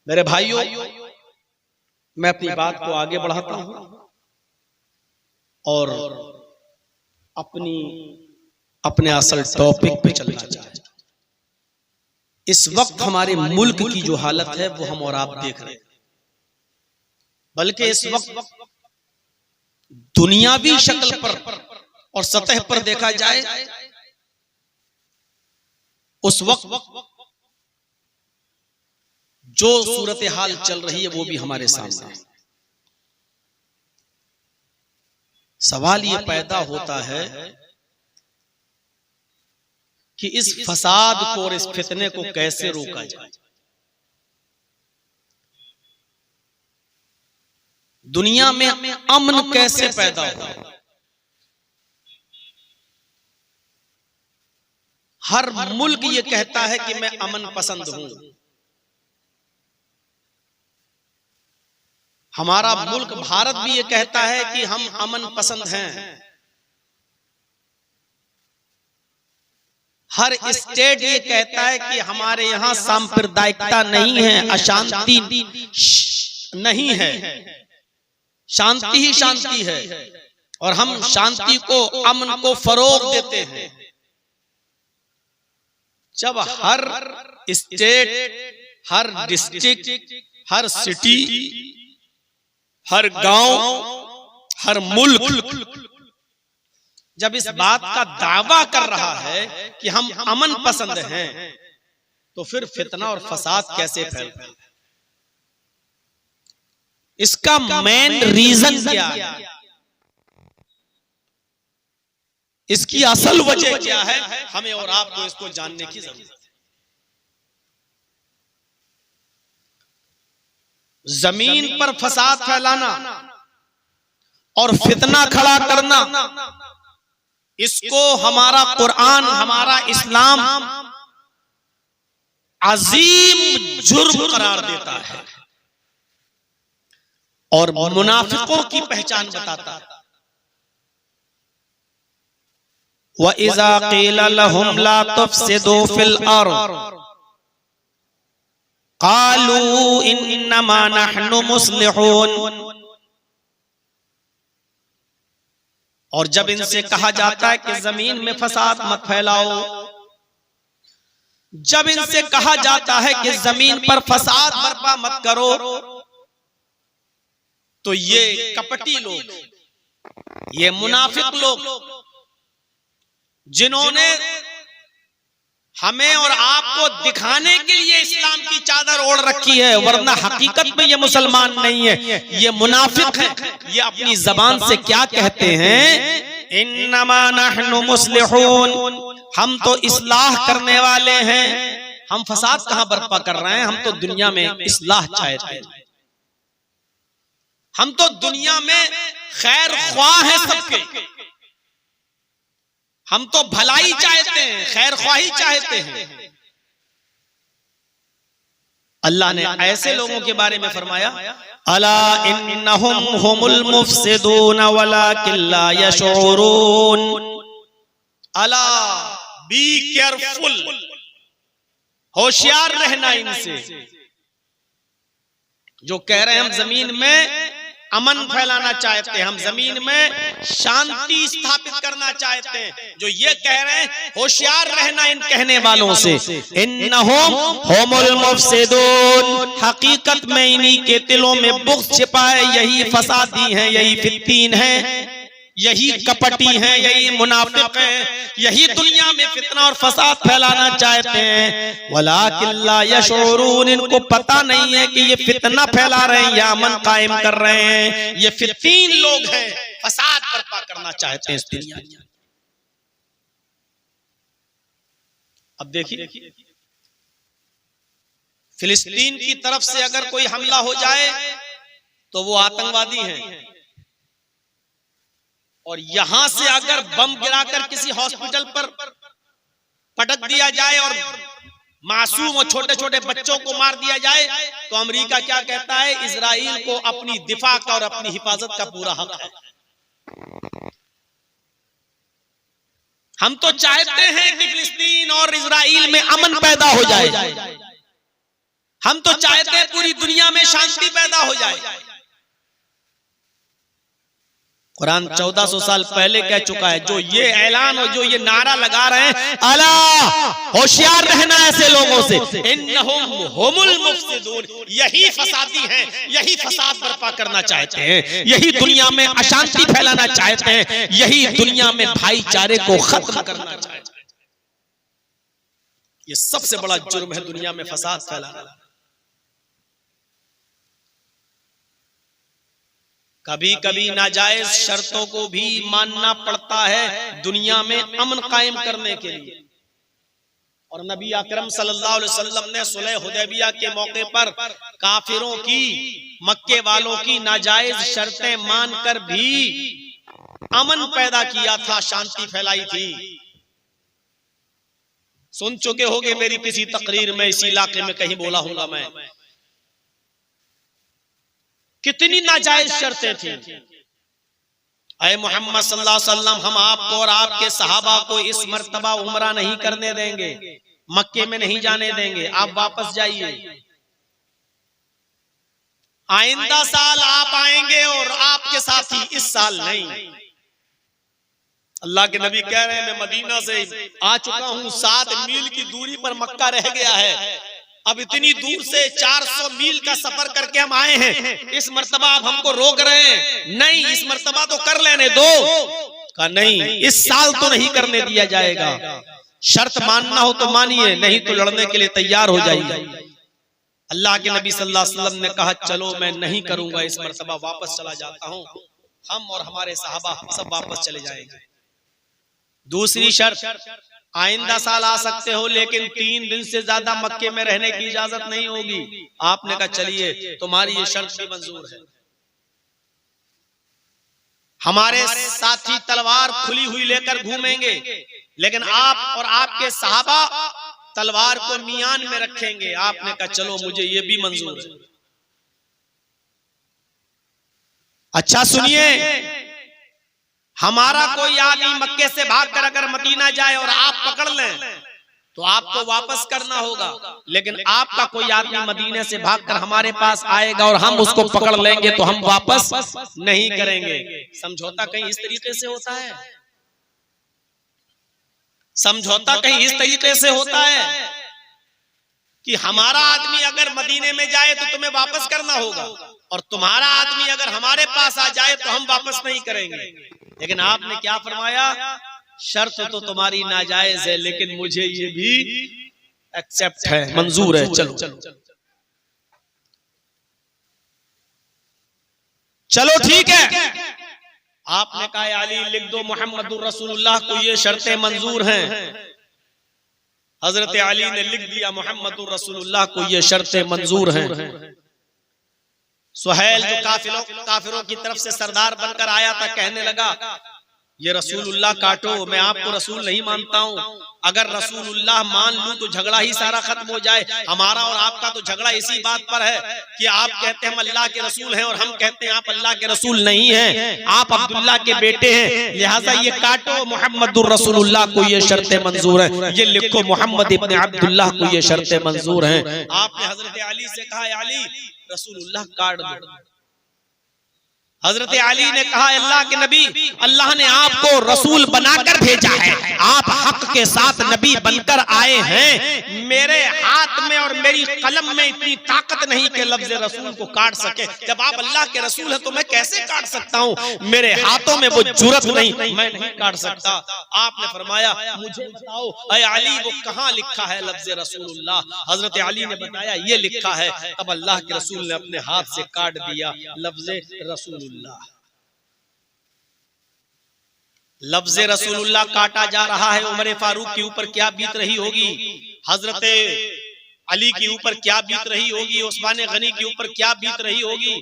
मेरे भाइयों, मैं अपनी बात को आगे बढ़ाता हूं और अपने असल टॉपिक पे चलना चाहता हूं। इस वक्त हमारे मुल्क की जो हालत है वो हम और आप देख रहे हैं, बल्कि इस वक्त दुनियावी शक्ल पर और सतह पर देखा जाए, उस वक्त जो सूरत हाल चल रही है वो भी हमारे सामने है। सवाल ये पैदा होता है कि इस फसाद को और इस फितने को कैसे रोका जाए। दुनिया में अमन कैसे पैदा हो। हर मुल्क ये कहता है कि मैं अमन पसंद हूं। हमारा मुल्क भारत भी ये कहता है कि हम अमन पसंद हैं। हर स्टेट ये कहता है कि हमारे यहां सांप्रदायिकता नहीं है, अशांति नहीं है, शांति ही शांति है और हम शांति को, अमन को फरोग देते हैं। जब हर स्टेट, हर डिस्ट्रिक्ट, हर सिटी, हर गांव, हर मुल्क जब इस बात का दावा कर रहा है कि हम अमन पसंद हैं, तो फिर फितना और फसाद कैसे फैलता है? इसका मेन रीजन क्या है? इसकी असल वजह क्या है? हमें और आपको इसको जानने की जरूरत है। जमीन पर फसाद फैलाना और फितना खड़ा करना, इसको हमारा कुरान, हमारा इस्लाम अजीम जुर्म करार देता है और मुनाफिकों की पहचान बताता है। व इज़ा क़ीला लहुम ला तुफ़सिदू फिल अर्ज़ क़ालू इन्नमा नहनु मुस्लिहून। और जब इनसे कहा जाता है कि जमीन में फसाद मत फैलाओ, जब इनसे कहा जाता है कि जमीन पर फसाद बर्पा मत करो, तो ये कपटी लोग, ये मुनाफिक लोग, जिन्होंने हमें और आपको दिखाने के लिए इस्लाम की चादर ओढ़ रखी है, वरना हकीकत में ये मुसलमान नहीं है, ये मुनाफिक हैं। ये अपनी जबान से क्या कहते हैं? इन्नमा नहनु मुस्लिहून, हम तो इस्लाह करने वाले हैं। हम फसाद कहां बर्पा कर रहे हैं? हम तो दुनिया में इस्लाह चाहते हैं, हम तो दुनिया में खैर ख्वाह हैं सबके, हम तो भलाई चाहते हैं, खैर ख्वाही चाहते हैं। अल्लाह ने ऐसे लोगों के बारे में फरमाया, अला इन्नहुम हुमुल मुफसिदून वलाकिन ला यशऊरून। अला, बी केयरफुल, होशियार रहना इनसे, जो कह रहे हैं हम जमीन में अमन फैलाना चाहते हैं, हम जमीन में शांति स्थापित करना चाहते हैं, जो ये कह रहे हैं होशियार रहना इन कहने वालों से। इन्नहुम हुमुल मुफसिदून, हकीकत में इन्हीं के दिलों में बुग़्ज़ छिपा है, यही फसादी हैं, यही फित्तीन हैं, यही कपटी हैं, यही मुनाफिक हैं, यही दुनिया में फितना और फसाद फैलाना चाहते हैं। वलाकिन ला यशऊरून, इनको पता नहीं है कि ये फितना फैला रहे हैं या अमन कायम कर रहे हैं। ये फित्तीन लोग हैं, फसाद बर्पा करना चाहते हैं इस दुनिया में। अब देखिए, फिलिस्तीन की तरफ से अगर कोई हमला हो जाए तो वो आतंकवादी हैं, और यहां से अगर बम गिराकर किसी हॉस्पिटल पर पटक दिया जाए और मासूम और छोटे छोटे बच्चों को मार दिया जाए, तो अमेरिका क्या कहता है? इजराइल को अपनी दिफा का और अपनी हिफाजत का पूरा हक है। हम तो चाहते हैं कि फिलिस्तीन और इजराइल में अमन पैदा हो जाए, हम तो चाहते हैं पूरी दुनिया में शांति पैदा हो जाए। कुरान 1400 साल पहले कह चुका है, जो ये ऐलान और जो ये नारा लगा रहे हैं, अला होशियार रहना ऐसे लोगों से, इन्नहुम हुमुल मुफसिदून, यही फसादी हैं, यही फसाद बर्पा करना चाहते हैं, यही दुनिया में अशांति फैलाना चाहते हैं, यही दुनिया में भाईचारे को खत्म करना चाहते हैं। ये सबसे बड़ा जुर्म है दुनिया में फसाद फैलाना। कभी कभी नाजायज शर्तों को भी मानना पड़ता है दुनिया में अमन कायम करने के लिए। और नबी अकरम सल्लल्लाहु अलैहि वसल्लम ने सुलह हुदैबिया के मौके पर काफिरों की, मक्के वालों की नाजायज शर्तें मानकर भी अमन पैदा किया था, शांति फैलाई थी। सुन चुके होंगे मेरी किसी तकरीर में, इसी इलाके में कहीं बोला होगा मैं, कितनी नाजायज शर्तें थी। ऐ मोहम्मद सल्लल्लाहु अलैहि वसल्लम, हम आपको और आपके सहाबा को इस मर्तबा उम्रा नहीं करने देंगे, मक्के में नहीं जाने देंगे, आप वापस जाइए। आइंदा साल आप आएंगे और आपके साथी, इस साल नहीं। अल्लाह के नबी कह रहे हैं, मैं मदीना से आ चुका हूं, 7 मील की दूरी पर मक्का रह गया है, अब इतनी दूर से 400 मील का सफर करके हम आए हैं, इस मर्तबा आप हमको रोक रहे हैं? नहीं, इस मर्तबा तो कर लेने दो। कहा नहीं, इस साल तो नहीं करने दिया जाएगा, शर्त मानना हो तो मानिए, नहीं तो लड़ने के लिए तैयार हो जाइए। अल्लाह के नबी सल्लल्लाहु अलैहि वसल्लम ने कहा, चलो मैं नहीं करूंगा, इस मर्तबा वापस चला जाता हूं, हम और हमारे सहाबा सब वापस चले जाएंगे। दूसरी शर्त, आइंदा साल आ सकते हो, लेकिन 3 दिन से ज्यादा मक्के में रहने की इजाजत नहीं होगी। आपने कहा चलिए, तुम्हारी ये शर्त भी मंजूर है। हमारे साथी तलवार खुली हुई लेकर घूमेंगे, लेकिन आप और आपके सहाबा तलवार को मियान में रखेंगे। आपने कहा चलो, मुझे ये भी मंजूर है। अच्छा सुनिए, हमारा कोई आदमी मक्के से भागकर अगर मदीना जाए और आप पकड़ लें तो आपको वापस करना होगा, लेकिन आपका कोई आदमी मदीने से भागकर हमारे पास आएगा और हम उसको पकड़ लेंगे तो हम वापस नहीं करेंगे। समझौता कहीं इस तरीके से होता है, समझौता कहीं इस तरीके से होता है कि हमारा आदमी अगर मदीने में जाए तो तुम्हें वापस करना होगा, और तुम्हारा आदमी अगर हमारे पास आ जाए तो हम वापस नहीं करेंगे। लेकिन आपने क्या फरमाया, शर्त तो तुम्हारी नाजायज है, लेकिन मुझे ये भी एक्सेप्ट है, मंजूर है, चलो चलो ठीक है। आपने कहा अली लिख दो, मोहम्मदुर रसूलुल्लाह को ये शर्तें मंजूर हैं। हजरत अली ने लिख दिया, मोहम्मदुर रसूलुल्लाह को ये शर्तें मंजूर हैं। सुहैल जो काफिरों की तरफ से सरदार बनकर आया था, कहने लगा, ये रसूलुल्लाह काटो, मैं आपको रसूल नहीं मानता हूँ। अगर रसूलुल्लाह मान लूं तो झगड़ा ही सारा खत्म हो जाए। हमारा और आपका तो झगड़ा इसी बात पर है कि आप कहते हैं हम अल्लाह के रसूल हैं और हम कहते हैं आप अल्लाह के रसूल नहीं हैं, आप अब्दुल्लाह के बेटे हैं, लिहाजा ये काटो। मोहम्मदुर रसूलुल्लाह को ये शर्तें मंजूर हैं, ये लिखो मोहम्मद इब्न अब्दुल्लाह को ये शर्तें मंजूर हैं। आपने हजरत अली से कहा, अली रसूलुल्लाह काट दो। हजरत अली ने कहा, अल्लाह के नबी, अल्लाह ने आपको रसूल बनाकर भेजा है, आप हक के साथ नबी बनकर आए हैं। मेरे हाथ में और मेरी कलम में इतनी ताकत नहीं कि लफ्ज रसूल को काट सके। जब आप अल्लाह के रसूल हैं तो मैं कैसे काट सकता हूँ, मेरे हाथों में वो जुर्रत नहीं, मैं नहीं काट सकता। आपने फरमाया, मुझे बताओ ऐ अली, वो कहाँ लिखा है लफ्ज रसूलुल्लाह? हजरत अली ने बताया, ये लिखा है। तब अल्लाह के रसूल ने अपने हाथ से काट दिया लफ्ज रसूलुल्लाह। लफ्ज़ रसूलुल्लाह काटा जा रहा है। उमर फारूक के ऊपर क्या बीत रही होगी, हजरत अली के ऊपर क्या बीत रही होगी, उस्मान गनी के ऊपर क्या बीत रही होगी।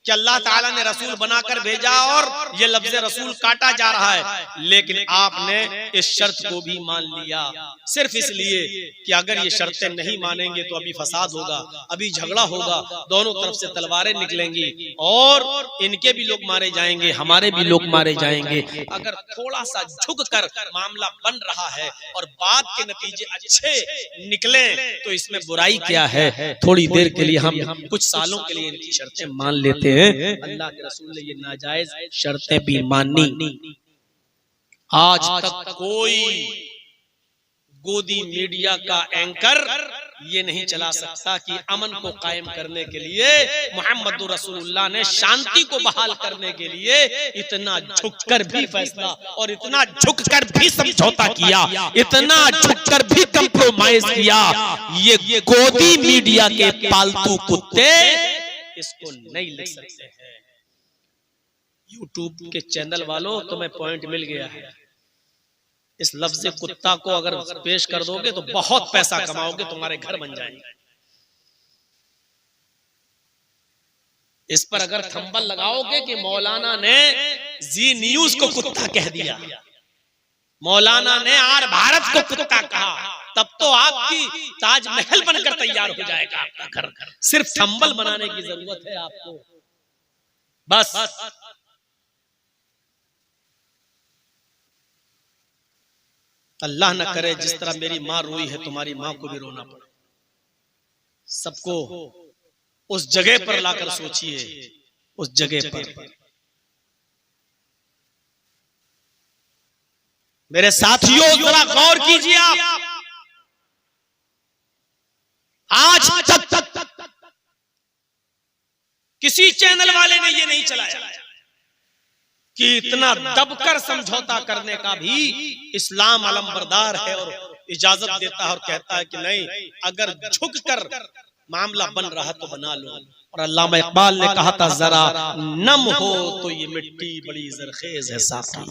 कि अल्लाह ताला ने रसूल बनाकर भेजा और ये लफ्ज़ रसूल काटा जा रहा है, लेकिन आपने इस शर्त को भी मान लिया सिर्फ इसलिए कि अगर ये शर्तें नहीं मानेंगे तो अभी फसाद होगा, अभी झगड़ा होगा, दोनों तरफ से तलवारें निकलेंगी और इनके भी लोग मारे जाएंगे, हमारे भी लोग मारे जाएंगे। अगर थोड़ा सा झुक कर मामला बन रहा है और बाद के नतीजे अच्छे निकले तो इसमें बुराई क्या है? थोड़ी देर के लिए हम कुछ सालों के लिए इनकी शर्तें मान लेते हैं। अल्लाह के रसूल ने ये नाजायज शर्तें भी मानी। आज तक कोई गोदी मीडिया का एंकर ये नहीं चला सकता कि अमन को कायम करने के लिए मोहम्मद रसूलुल्लाह ने शांति को बहाल करने के लिए इतना झुककर भी फैसला और इतना झुककर भी समझौता किया, इतना झुककर भी कंप्रोमाइज किया। ये गोदी मीडिया के पालतू कुत्ते इसको नहीं लिख सकते हैं। यूट्यूब के चैनल वालों, तुम्हें पॉइंट मिल गया है। इस लफ्ज़ कुत्ता को अगर पेश कर दोगे तो बहुत पैसा कमाओगे, तुम्हारे घर बन जाएंगे। इस पर अगर थंबल लगाओगे कि मौलाना ने जी न्यूज को कुत्ता कह दिया, मौलाना ने आर भारत को कुत्ता कहा, तब तो आपकी ताजमहल बनकर तैयार हो जाएगा आपका घर। सिर्फ थंबल बनाने की जरूरत है आपको, बस। अल्लाह न करे जिस तरह मेरी माँ रोई है तुम्हारी माँ को भी रोना पड़े। सबको उस जगह पर लाकर सोचिए, उस जगह पर। मेरे साथियों जरा गौर कीजिए आप, आज तक किसी चैनल वाले ने ये नहीं चलाया कि इतना दबकर समझौता करने का भी इस्लाम अलमबरदार है और इजाजत देता है और कहता है कि नहीं, अगर झुककर मामला बन रहा तो बना लो। और अल्लामा इकबाल ने कहा था, जरा नम हो तो ये मिट्टी बड़ी जरखेज है साकी।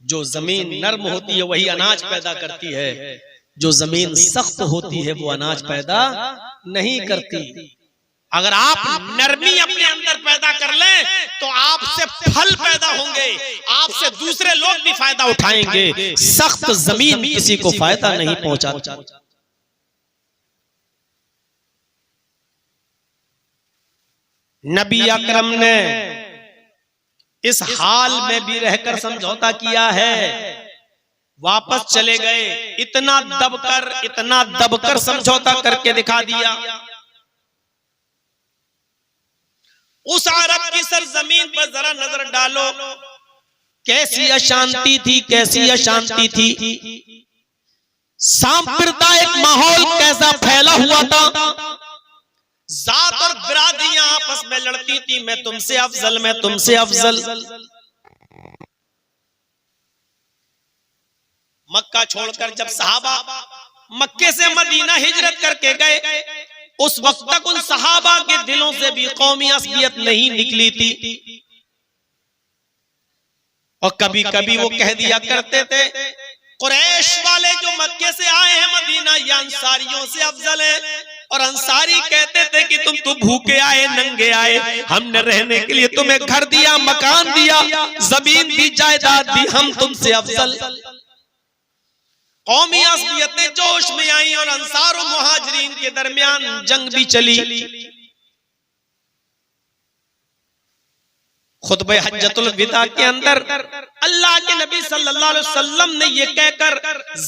जो जमीन नर्म होती है वही अनाज पैदा करती है, जो जमीन सख्त होती है वो अनाज पैदा नहीं करती। अगर आप नरमी अपने अंदर पैदा कर लें तो आपसे फल पैदा होंगे, आपसे दूसरे लोग भी फायदा उठाएंगे। सख्त जमीन किसी को फायदा नहीं पहुंचाती। नबी अकरम ने इस हाल में भी रहकर समझौता किया है, वापस चले गए, इतना दबकर समझौता करके दिखा दिया। उस अरब की सरजमीन पर जरा नजर डालो, कैसी अशांति थी, कैसी अशांति थी। सांप्रदायिक माहौल कैसा फैला हुआ था। जात और बिरादरियां आपस में लड़ती थी, मैं तुमसे अफजल, मैं तुमसे अफजल। मक्का छोड़कर जब सहाबा मक्के से मदीना हिजरत करके गए, उस वक्त तक उन सहाबा के दिलों से भी कौमी असलियत नहीं निकली थी। और कभी कभी वो कह दिया करते थे, कुरैश वाले जो मक्के से आए हैं मदीना, ये अंसारियों से अफजल है। और अंसारी कहते थे कि तुम तो भूखे आए, नंगे आए, हमने रहने के लिए तुम्हें घर दिया, मकान दिया, जमीन दी, जायदाद दी, हम तुमसे अफजल। कौमी असलियतें जोश में आई और अंसार और मुहाजिरीन के दरमियान जंग भी चली। खुतबे हज्जतुल विदा के अंदर अल्लाह के नबी सल्लल्लाहु अलैहि वसल्लम ने ये कहकर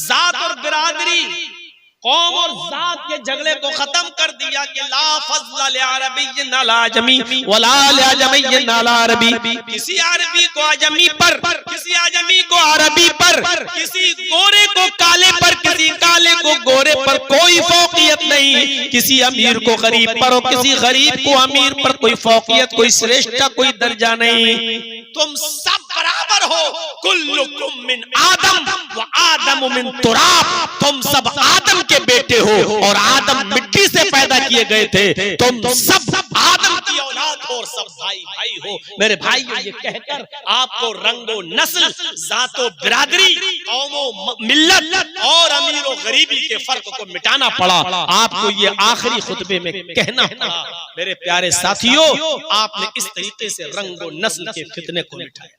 जात और बिरादरी, कौम और जात के झगड़े को खत्म कर दिया कि ला फज़्ल लिअरबिय्यिन अला अजमी वला लिअजमिय्यिन अला अरबी। किसी अरबी को अजमी पर, किसी अजमी को अरबी पर, किसी गोरे को काले पर, किसी काले को गोरे पर कोई फौकियत नहीं। किसी अमीर को गरीब पर और किसी गरीब को अमीर पर कोई फौकियत, कोई श्रेष्ठता, कोई दर्जा नहीं। तुम सब बराबर हो। कुल्लुकुम मिन आदम व आदम मिन तुराब, तुम सब आदम के बेटे हो और आदम मिट्टी से पैदा किए गए थे। तुम सब आदम की औलाद हो और सब भाई भाई हो। मेरे भाइयों, ये कहकर आपको रंगो नस्ल, जातो बिरादरी, कौमो मिल्लत और अमीर और गरीबी के फर्क को मिटाना पड़ा। आपको ये आखिरी खुतबे में कहना पड़ा। मेरे प्यारे साथियों, आपने इस तरीके से रंगो नस्ल के फितने को मिटाया।